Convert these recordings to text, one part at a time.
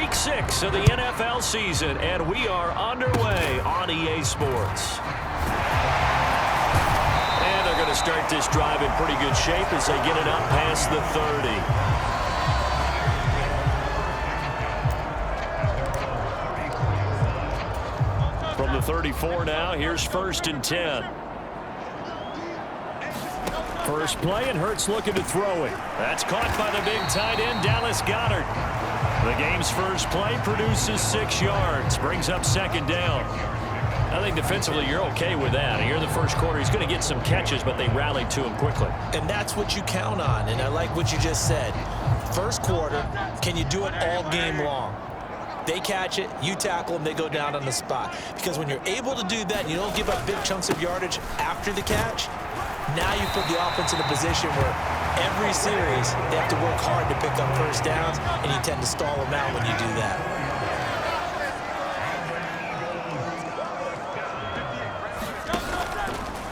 Week 6 of the NFL season, and we are underway on EA Sports. And they're going to start this drive in pretty good shape as they get it up past the 30. From the 34 now, here's 1st and 10. First play, and Hurts looking to throw it. That's caught by the big tight end, Dallas Goedert. The game's first play produces 6 yards, brings up 2nd down. I think defensively you're okay with that. Here in the first quarter, he's going to get some catches, but they rallied to him quickly. And that's what you count on, and I like what you just said. First quarter, can you do it all game long? They catch it, you tackle them, they go down on the spot. Because when you're able to do that and you don't give up big chunks of yardage after the catch, now you put the offense in a position where every series they have to work hard to pick up first downs, and you tend to stall them out when you do that.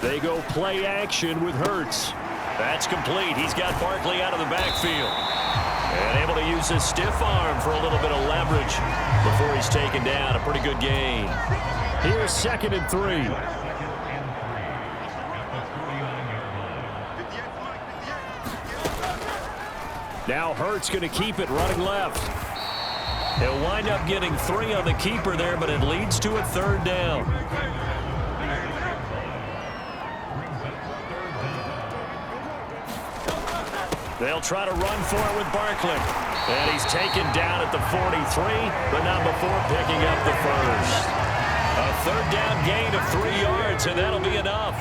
They go play action with Hurts. That's complete. He's got Barkley out of the backfield. And able to use his stiff arm for a little bit of leverage before he's taken down. A pretty good gain. Here's 2nd and 3. Now Hurts going to keep it running left. He'll wind up getting 3 on the keeper there, but it leads to a 3rd down. They'll try to run for it with Barkley. And he's taken down at the 43, but not before picking up the first. A 3rd down gain of 3 yards, and that'll be enough.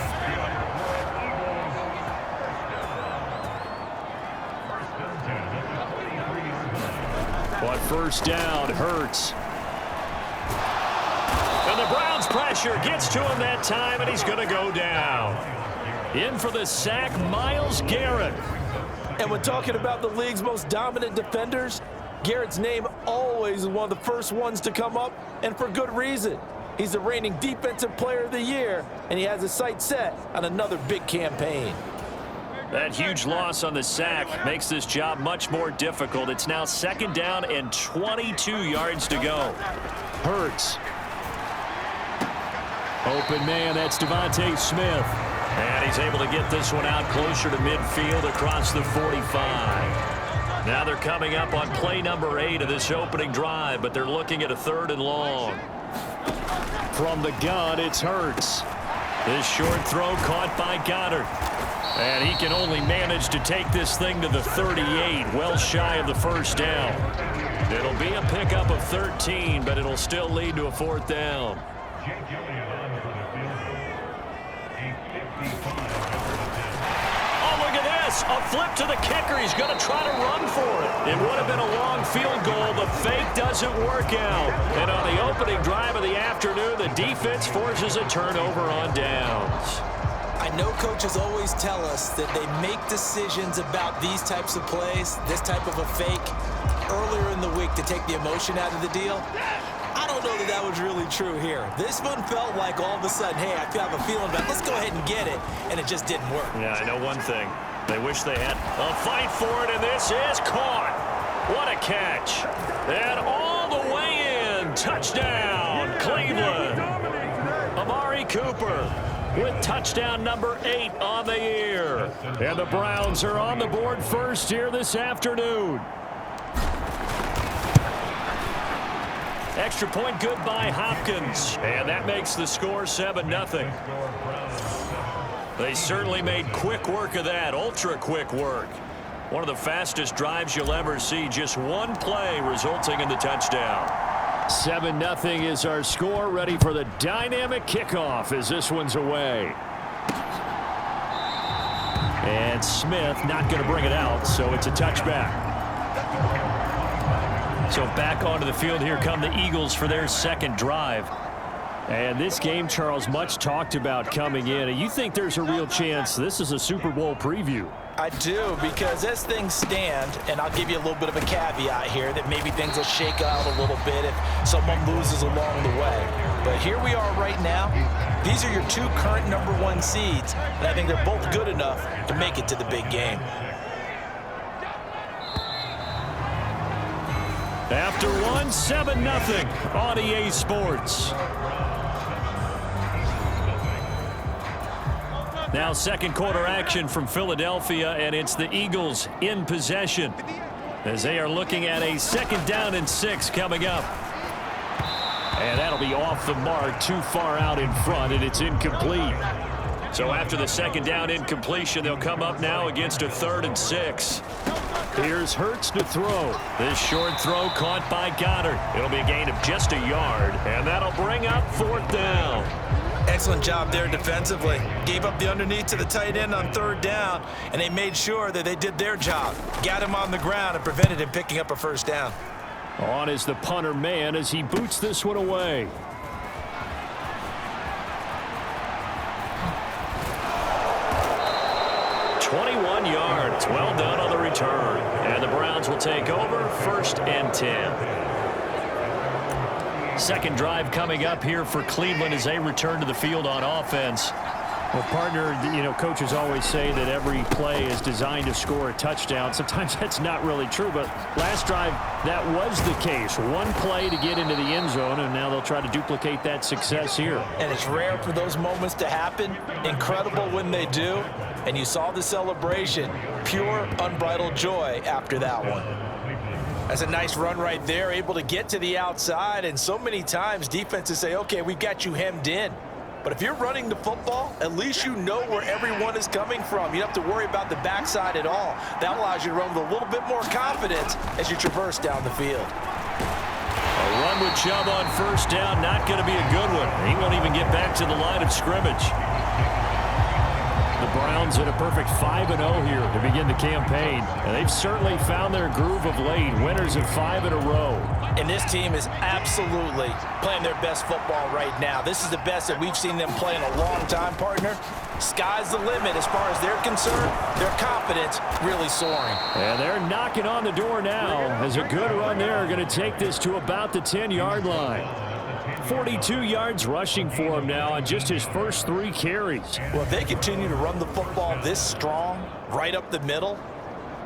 But first down, Hurts. And the Browns pressure gets to him that time, and he's going to go down. In for the sack, Myles Garrett. And when talking about the league's most dominant defenders, Garrett's name always is one of the first ones to come up, and for good reason. He's the reigning Defensive Player of the Year, and he has his sights set on another big campaign. That huge loss on the sack makes this job much more difficult. It's now 2nd down and 22 yards to go. Hurts. Open man, that's Devontae Smith. And he's able to get this one out closer to midfield across the 45. Now they're coming up on play number 8 of this opening drive, but they're looking at a 3rd and long. From the gun, it's Hurts. This short throw caught by Goedert. And he can only manage to take this thing to the 38, well shy of the 1st down. It'll be a pickup of 13, but it'll still lead to a 4th down. A flip to the kicker. He's going to try to run for it. It would have been a long field goal. The fake doesn't work out. And on the opening drive of the afternoon, the defense forces a turnover on downs. I know coaches always tell us that they make decisions about these types of plays, this type of a fake, earlier in the week to take the emotion out of the deal. I don't know that that was really true here. This one felt like all of a sudden, hey, I have a feeling about let's go ahead and get it, and it just didn't work. Yeah, I know one thing. They wish they had a fight for it, and this is caught. What a catch. And all the way in. Touchdown, Cleveland. Amari Cooper with touchdown number 8 on the year. And the Browns are on the board first here this afternoon. Extra point good by Hopkins. And that makes the score 7-0. They certainly made quick work of that, ultra quick work. One of the fastest drives you'll ever see, just one play resulting in the touchdown. 7-0 is our score, ready for the dynamic kickoff as this one's away. And Smith not going to bring it out, so it's a touchback. So back onto the field, here come the Eagles for their 2nd drive. And this game, Charles, much talked about coming in. And you think there's a real chance this is a Super Bowl preview? I do, because as things stand, and I'll give you a little bit of a caveat here, that maybe things will shake out a little bit if someone loses along the way. But here we are right now. These are your 2 current #1 seeds, and I think they're both good enough to make it to the big game. After one, 7-0 on EA Sports. Now second quarter action from Philadelphia, and it's the Eagles in possession as they are looking at a 2nd down and 6 coming up. And that'll be off the mark, too far out in front, and it's incomplete. So after the 2nd down incompletion, they'll come up now against a 3rd and 6. Here's Hurts to throw. This short throw caught by Goddard. It'll be a gain of just a yard, and that'll bring up 4th down. Excellent job there defensively. Gave up the underneath to the tight end on 3rd down, and they made sure that they did their job. Got him on the ground and prevented him picking up a 1st down. On is the punter man as he boots this one away. "21 yards. Well done on the return. And the Browns will take over 1st and 10. Second drive coming up here for Cleveland as they return to the field on offense. Well, partner, coaches always say that every play is designed to score a touchdown. Sometimes that's not really true, but last drive, that was the case. One play to get into the end zone, and now they'll try to duplicate that success here. And it's rare for those moments to happen. Incredible when they do. And you saw the celebration. Pure, unbridled joy after that one. That's a nice run right there, able to get to the outside. And so many times defenses say, okay, we've got you hemmed in. But if you're running the football, at least you know where everyone is coming from. You don't have to worry about the backside at all. That allows you to run with a little bit more confidence as you traverse down the field. A run with Chubb on 1st down, not going to be a good one. He won't even get back to the line of scrimmage. The Browns at a perfect 5-0 here to begin the campaign. And they've certainly found their groove of late. Winners of 5 in a row. And this team is absolutely playing their best football right now. This is the best that we've seen them play in a long time, partner. Sky's the limit as far as they're concerned. Their confidence really soaring. And they're knocking on the door now as a good run there going to take this to about the 10-yard line. 42 yards rushing for him now on just his first 3 carries. Well, if they continue to run the football this strong, right up the middle,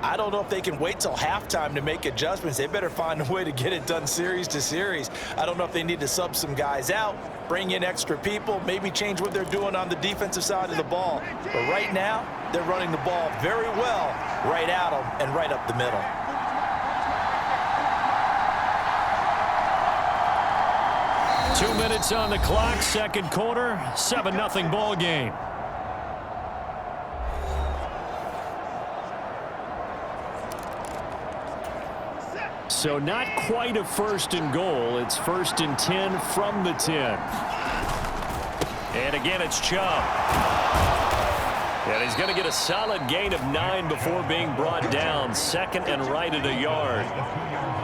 I don't know if they can wait till halftime to make adjustments. They better find a way to get it done series to series. I don't know if they need to sub some guys out, bring in extra people, maybe change what they're doing on the defensive side of the ball. But right now, they're running the ball very well right at them and right up the middle. Two minutes on the clock, second quarter, 7-0 ball game. So not quite a 1st and goal. It's 1st and 10 from the 10. And again, it's Chubb. And he's going to get a solid gain of 9 before being brought down. 2nd and right at a yard.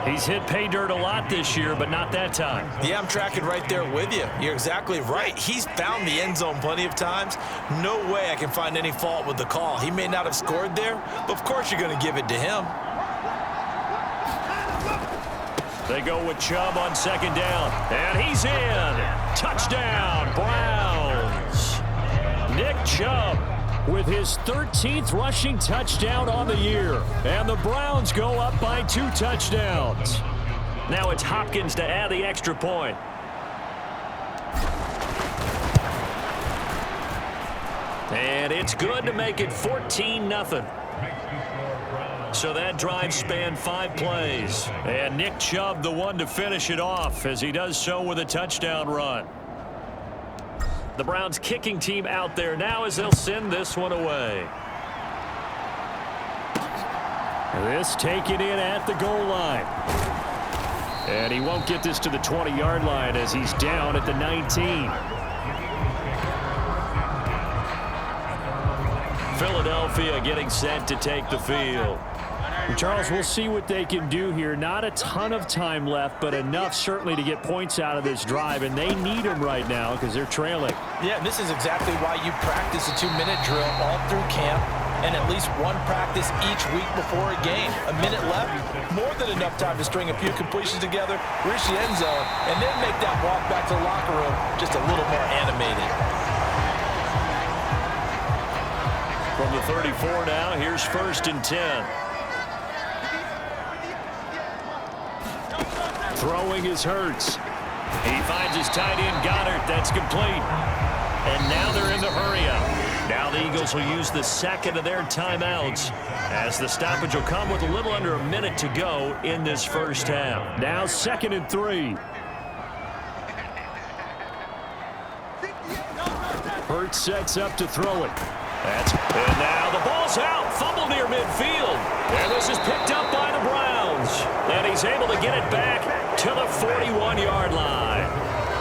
He's hit pay dirt a lot this year, but not that time. Yeah, I'm tracking right there with you. You're exactly right. He's found the end zone plenty of times. No way I can find any fault with the call. He may not have scored there, but of course you're going to give it to him. They go with Chubb on 2nd down, and he's in. Touchdown, Browns. Nick Chubb with his 13th rushing touchdown on the year. And the Browns go up by 2 touchdowns. Now it's Hopkins to add the extra point. And it's good to make it 14-0. So that drive spanned 5 plays. And Nick Chubb the one to finish it off as he does so with a touchdown run. The Browns kicking team out there now as they'll send this one away. This taken in at the goal line. And he won't get this to the 20-yard line as he's down at the 19. Philadelphia getting set to take the field. Charles, we'll see what they can do here. Not a ton of time left, but enough certainly to get points out of this drive, and they need them right now because they're trailing. Yeah, this is exactly why you practice a 2-minute drill all through camp and at least one practice each week before a game. A minute left, more than enough time to string a few completions together, reach the end zone, and then make that walk back to the locker room just a little more animated. From the 34 now, here's 1st and 10. Throwing is Hurts. He finds his tight end, Goddard. That's complete. And now they're in the hurry-up. Now the Eagles will use the second of their timeouts as the stoppage will come with a little under a minute to go in this first half. Now 2nd and 3. Hurts sets up to throw it. And now the ball's out. Fumble near midfield. And this is picked up by the Browns. And he's able to get it back to the 41-yard line.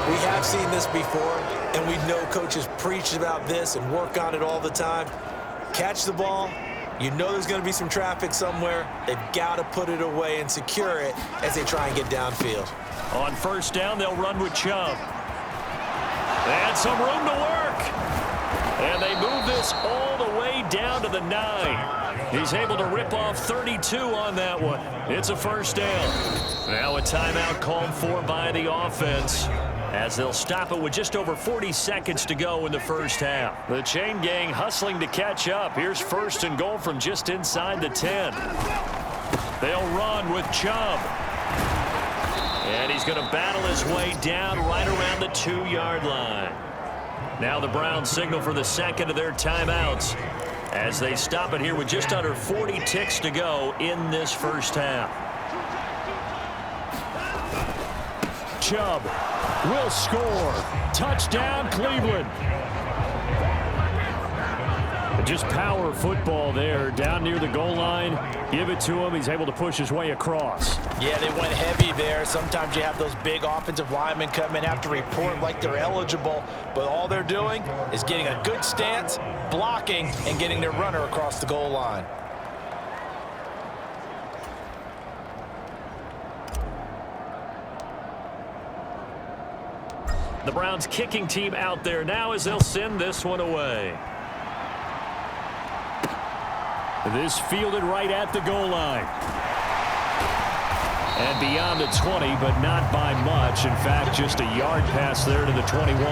We have seen this before, and we know coaches preach about this and work on it all the time. Catch the ball. You know there's going to be some traffic somewhere. They've got to put it away and secure it as they try and get downfield. On first down, they'll run with Chubb. And some room to work. And they move this all the way down to the 9. He's able to rip off 32 on that one. It's a first down. Now a timeout called for by the offense as they'll stop it with just over 40 seconds to go in the first half. The chain gang hustling to catch up. Here's 1st and goal from just inside the 10. They'll run with Chubb. And he's going to battle his way down right around the 2-yard line. Now the Browns signal for the second of their timeouts as they stop it here with just under 40 ticks to go in this first half. Chubb will score. Touchdown, Cleveland. Just power football there down near the goal line. Give it to him. He's able to push his way across. Yeah, they went heavy there. Sometimes you have those big offensive linemen come in, have to report like they're eligible, but all they're doing is getting a good stance, blocking, and getting their runner across the goal line. The Browns kicking team out there now as they'll send this one away. This fielded right at the goal line. And beyond the 20, but not by much. In fact, just a yard pass there to the 21.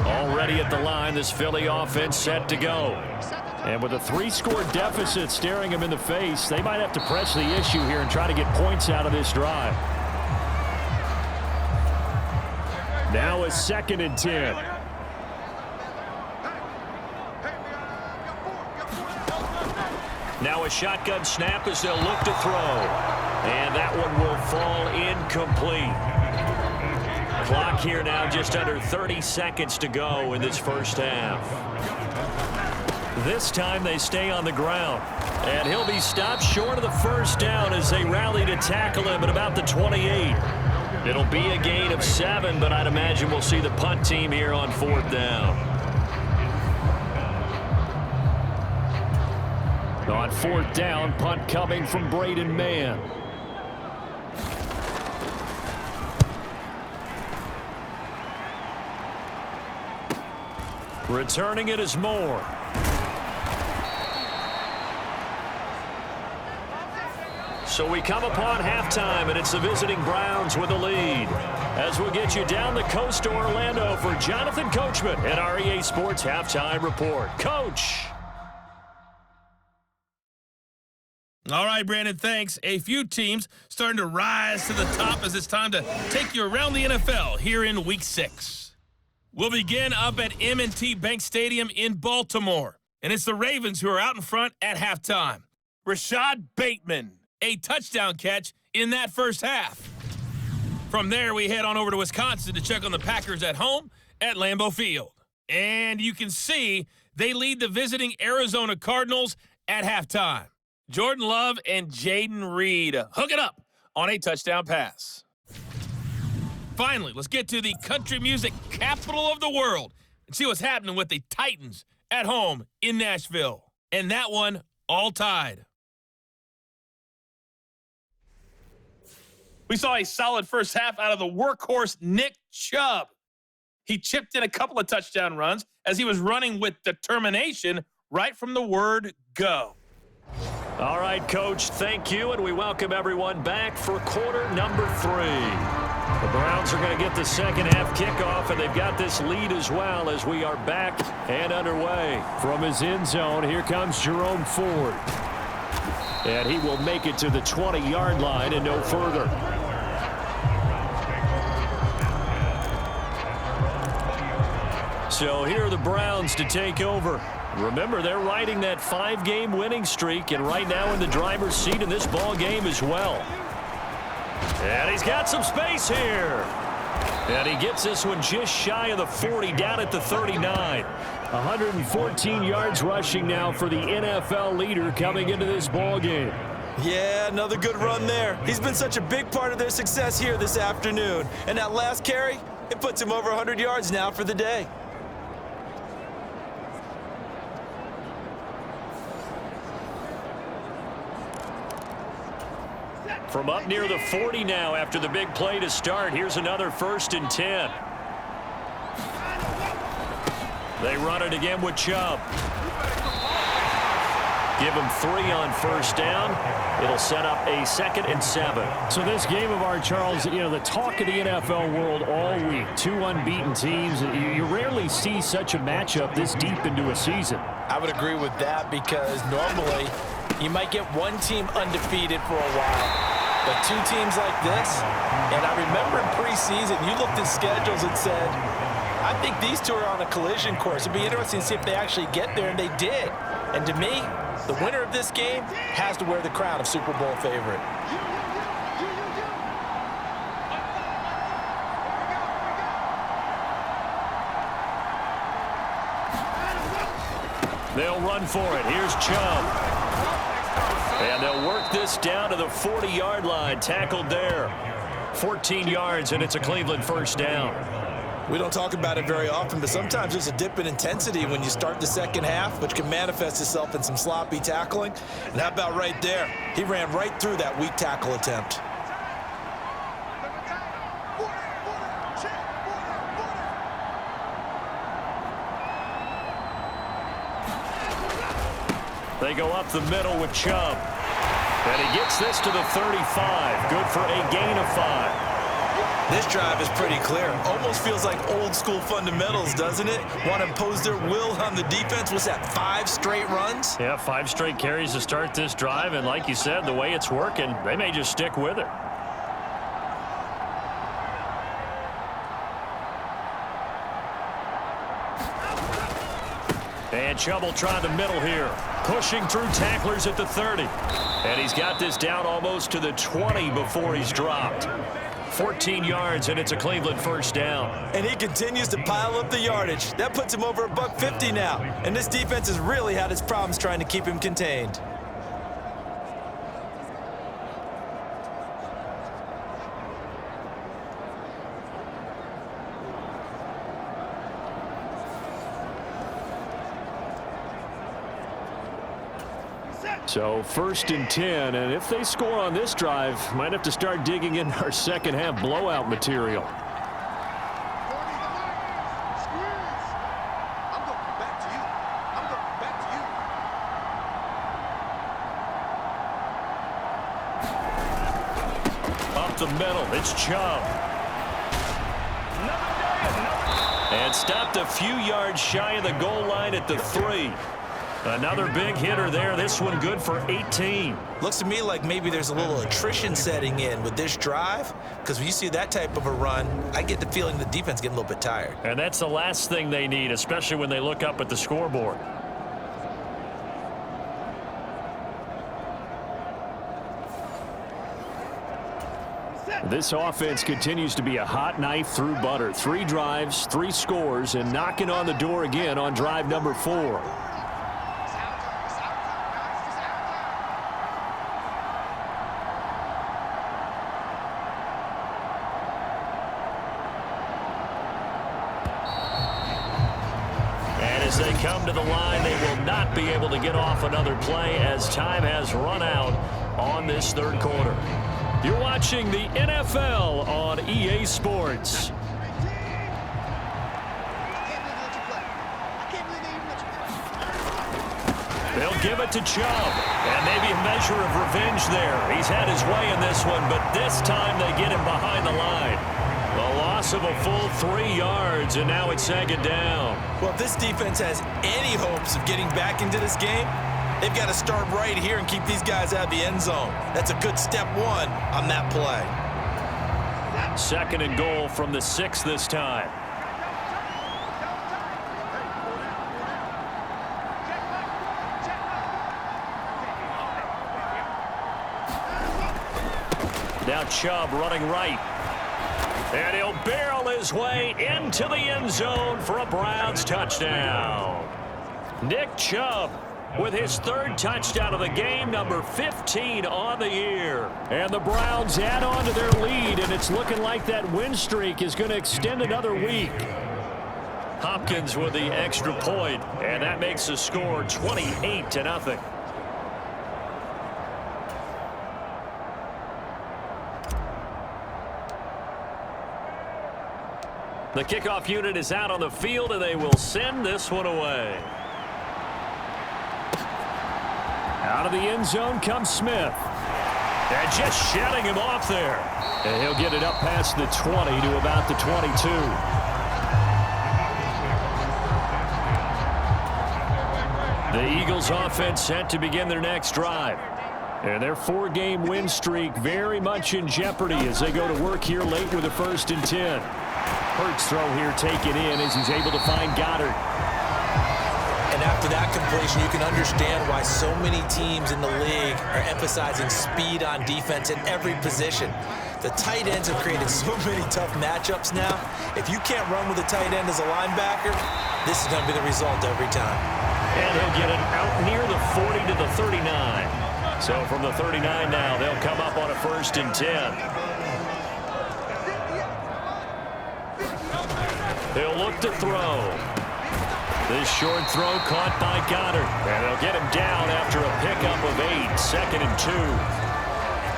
Already at the line, this Philly offense set to go. And with a 3-score deficit staring them in the face, they might have to press the issue here and try to get points out of this drive. Now a 2nd and 10. Now a shotgun snap as they'll look to throw. And that one will fall incomplete. Clock here now just under 30 seconds to go in this first half. This time they stay on the ground. And he'll be stopped short of the first down as they rally to tackle him at about the 28. It'll be a gain of 7, but I'd imagine we'll see the punt team here on 4th down. On 4th down, punt coming from Braden Mann. Returning it is Moore. So we come upon halftime, and it's the visiting Browns with the lead. As we'll get you down the coast to Orlando for Jonathan Coachman at our EA Sports Halftime Report. Coach. All right, Brandon, thanks. A few teams starting to rise to the top as it's time to take you around the NFL here in Week 6. We'll begin up at M&T Bank Stadium in Baltimore, and it's the Ravens who are out in front at halftime. Rashad Bateman, a touchdown catch in that first half. From there, we head on over to Wisconsin to check on the Packers at home at Lambeau Field. And you can see they lead the visiting Arizona Cardinals at halftime. Jordan Love and Jaden Reed hook it up on a touchdown pass. Finally, let's get to the country music capital of the world and see what's happening with the Titans at home in Nashville. And that one all tied. We saw a solid first half out of the workhorse Nick Chubb. He chipped in a couple of touchdown runs as he was running with determination right from the word go. All right, Coach, thank you, and we welcome everyone back for quarter number 3. The Browns are going to get the second half kickoff, and they've got this lead as well as we are back and underway. From his end zone, here comes Jerome Ford. And he will make it to the 20-yard line and no further. So here are the Browns to take over. Remember, they're riding that 5-game winning streak, and right now in the driver's seat in this ball game as well. And he's got some space here. And he gets this one just shy of the 40, down at the 39. 114 yards rushing now for the NFL leader coming into this ball game. Yeah, another good run there. He's been such a big part of their success here this afternoon. And that last carry, it puts him over 100 yards now for the day. From up near the 40 now after the big play to start. Here's another 1st and 10. They run it again with Chubb. Give him 3 on 1st down. It'll set up a 2nd and 7. So this game of ours, Charles, you know, the talk of the NFL world all week. 2 unbeaten teams. You rarely see such a matchup this deep into a season. I would agree with that because normally you might get one team undefeated for a while. But 2 teams like this, and I remember in preseason, you looked at schedules and said, I think these 2 are on a collision course. It'd be interesting to see if they actually get there, and they did. And to me, the winner of this game has to wear the crown of Super Bowl favorite. They'll run for it. Here's Chubb. And they'll work this down to the 40-yard line. Tackled there. 14 yards, and it's a Cleveland 1st down. We don't talk about it very often, but sometimes there's a dip in intensity when you start the second half, which can manifest itself in some sloppy tackling. And how about right there? He ran right through that weak tackle attempt. They go up the middle with Chubb. And he gets this to the 35. Good for a gain of 5. This drive is pretty clear. Almost feels like old school fundamentals, doesn't it? Want to impose their will on the defense. What's that, 5 straight runs? Yeah, 5 straight carries to start this drive. And like you said, the way it's working, they may just stick with it. And Chubb will try the middle here. Pushing through tacklers at the 30. And he's got this down almost to the 20 before he's dropped. 14 yards, and it's a Cleveland 1st down. And he continues to pile up the yardage. That puts him over $150 now. And this defense has really had its problems trying to keep him contained. So 1st and 10, and if they score on this drive, might have to start digging in our second half blowout material. Up the middle, it's Chubb. And stopped a few yards shy of the goal line at the 3. Another big hitter there. This one good for 18. Looks to me like maybe there's a little attrition setting in with this drive, because when you see that type of a run, I get the feeling the defense getting a little bit tired. And that's the last thing they need, especially when they look up at the scoreboard. This offense continues to be a hot knife through butter. 3 drives, 3 scores, and knocking on the door again on drive number 4. As they come to the line, they will not be able to get off another play as time has run out on this 3rd quarter. You're watching the NFL on EA Sports. They'll give it to Chubb, and maybe a measure of revenge there. He's had his way in this one, but this time they get him behind the line. The loss of a full 3 yards, and now it's 2nd down. Well, if this defense has any hopes of getting back into this game, they've got to start right here and keep these guys out of the end zone. That's a good step 1 on that play. 2nd and goal from the 6 this time. Now Chubb running right. And he'll barrel his way into the end zone for a Browns touchdown. Nick Chubb with his third touchdown of the game, number 15 on the year. And the Browns add on to their lead, and it's looking like that win streak is going to extend another week. Hopkins with the extra point, and that makes the score 28-0. The kickoff unit is out on the field, and they will send this one away. Out of the end zone comes Smith. And just shedding him off there. And he'll get it up past the 20 to about the 22. The Eagles offense set to begin their next drive. And their 4-game win streak very much in jeopardy as they go to work here late with a 1st and 10. Hurts throw here taken in as he's able to find Goddard. And after that completion, you can understand why so many teams in the league are emphasizing speed on defense in every position. The tight ends have created so many tough matchups now. If you can't run with a tight end as a linebacker, this is going to be the result every time. And he'll get it out near the 40 to the 39. So from the 39 now, they'll come up on a 1st and 10. He'll look to throw. This short throw caught by Goddard. And they'll get him down after a pickup of 8, 2nd and 2.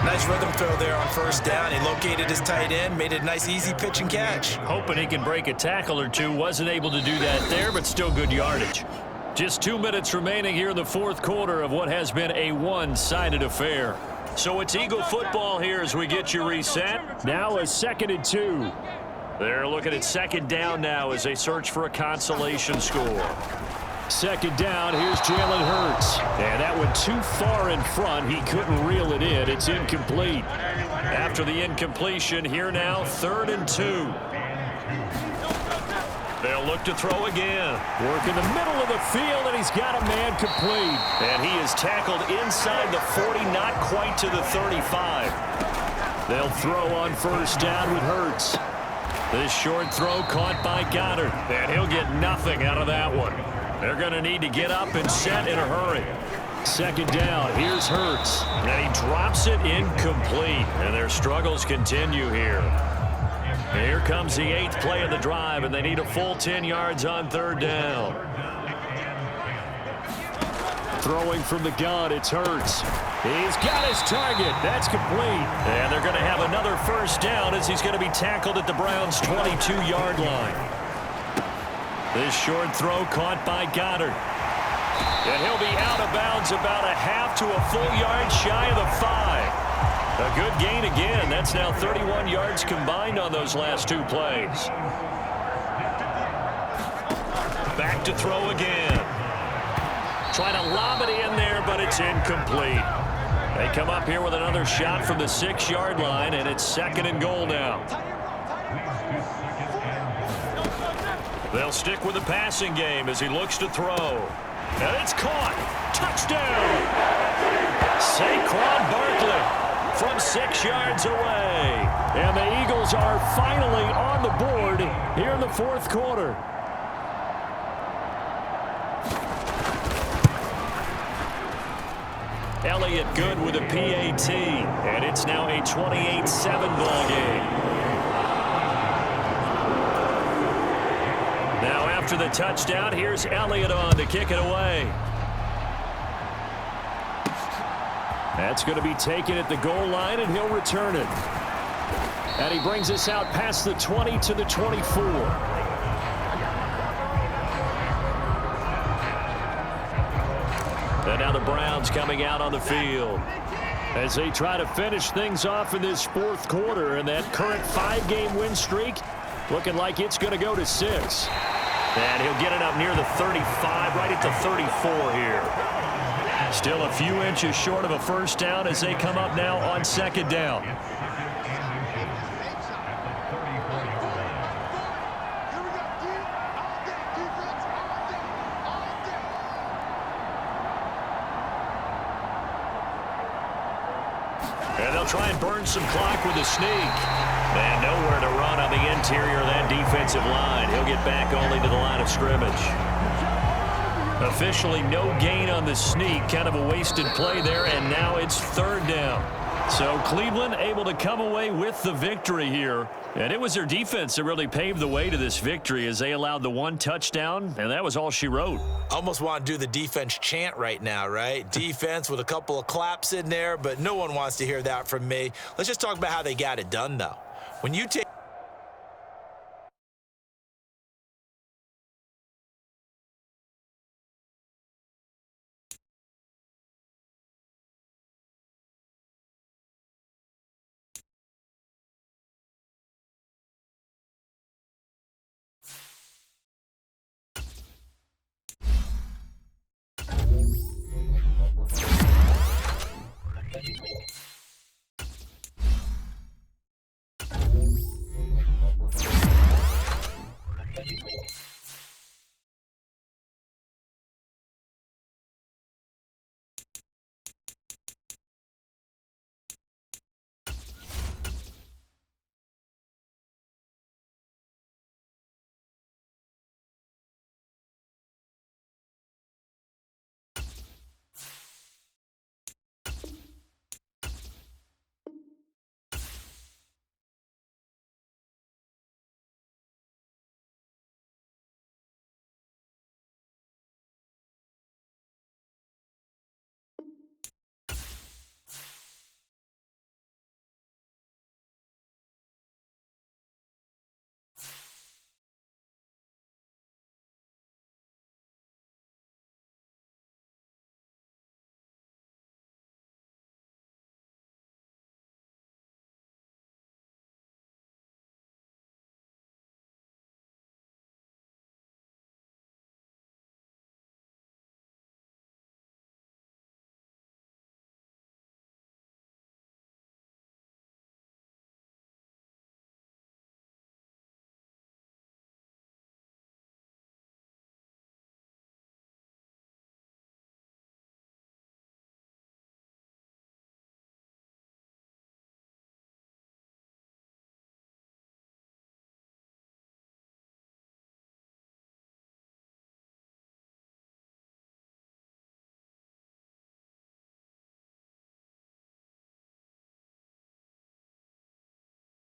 Nice rhythm throw there on 1st down. He located his tight end, made it a nice, easy pitch and catch. Hoping he can break a tackle or two. Wasn't able to do that there, but still good yardage. Just 2 minutes remaining here in the 4th quarter of what has been a one-sided affair. So it's Eagle football here as we get you reset. Now a 2nd and 2. They're looking at 2nd down now as they search for a consolation score. 2nd down, here's Jalen Hurts. And that went too far in front. He couldn't reel it in. It's incomplete. After the incompletion, here now, 3rd and 2. They'll look to throw again. Work in the middle of the field, and he's got a man complete. And he is tackled inside the 40, not quite to the 35. They'll throw on 1st down with Hurts. This short throw caught by Goddard, and he'll get nothing out of that one. They're going to need to get up and set in a hurry. 2nd down, here's Hurts. And he drops it incomplete, and their struggles continue here. Here comes the 8th play of the drive, and they need a full 10 yards on 3rd down. Throwing from the gun, it's Hurts. He's got his target. That's complete. And they're going to have another 1st down as he's going to be tackled at the Browns' 22-yard line. This short throw caught by Goddard. And he'll be out of bounds about a half to a full yard shy of the 5. A good gain again. That's now 31 yards combined on those last 2 plays. Back to throw again. Trying to lob it in there, but it's incomplete. They come up here with another shot from the 6-yard line, and it's 2nd and goal now. They'll stick with the passing game as he looks to throw. And it's caught. Touchdown! Saquon Barkley from 6 yards away. And the Eagles are finally on the board here in the 4th quarter. Elliott good with a PAT, and it's now a 28-7 ball game. Now after the touchdown, here's Elliott on to kick it away. That's going to be taken at the goal line, and he'll return it. And he brings us out past the 20 to the 24. And now the Browns coming out on the field as they try to finish things off in this 4th quarter. And that current 5-game win streak looking like it's going to go to 6. And he'll get it up near the 35, right at the 34 here. Still a few inches short of a 1st down as they come up now on 2nd down. And they'll try and burn some clock with a sneak. And nowhere to run on the interior of that defensive line. He'll get back only to the line of scrimmage. Officially no gain on the sneak. Kind of a wasted play there, and now it's third down. So Cleveland able to come away with the victory here. And it was their defense that really paved the way to this victory as they allowed the one touchdown, and that was all she wrote. Almost want to do the defense chant right now, right? Defense with a couple of claps in there, but no one wants to hear that from me. Let's just talk about how they got it done, though. When you take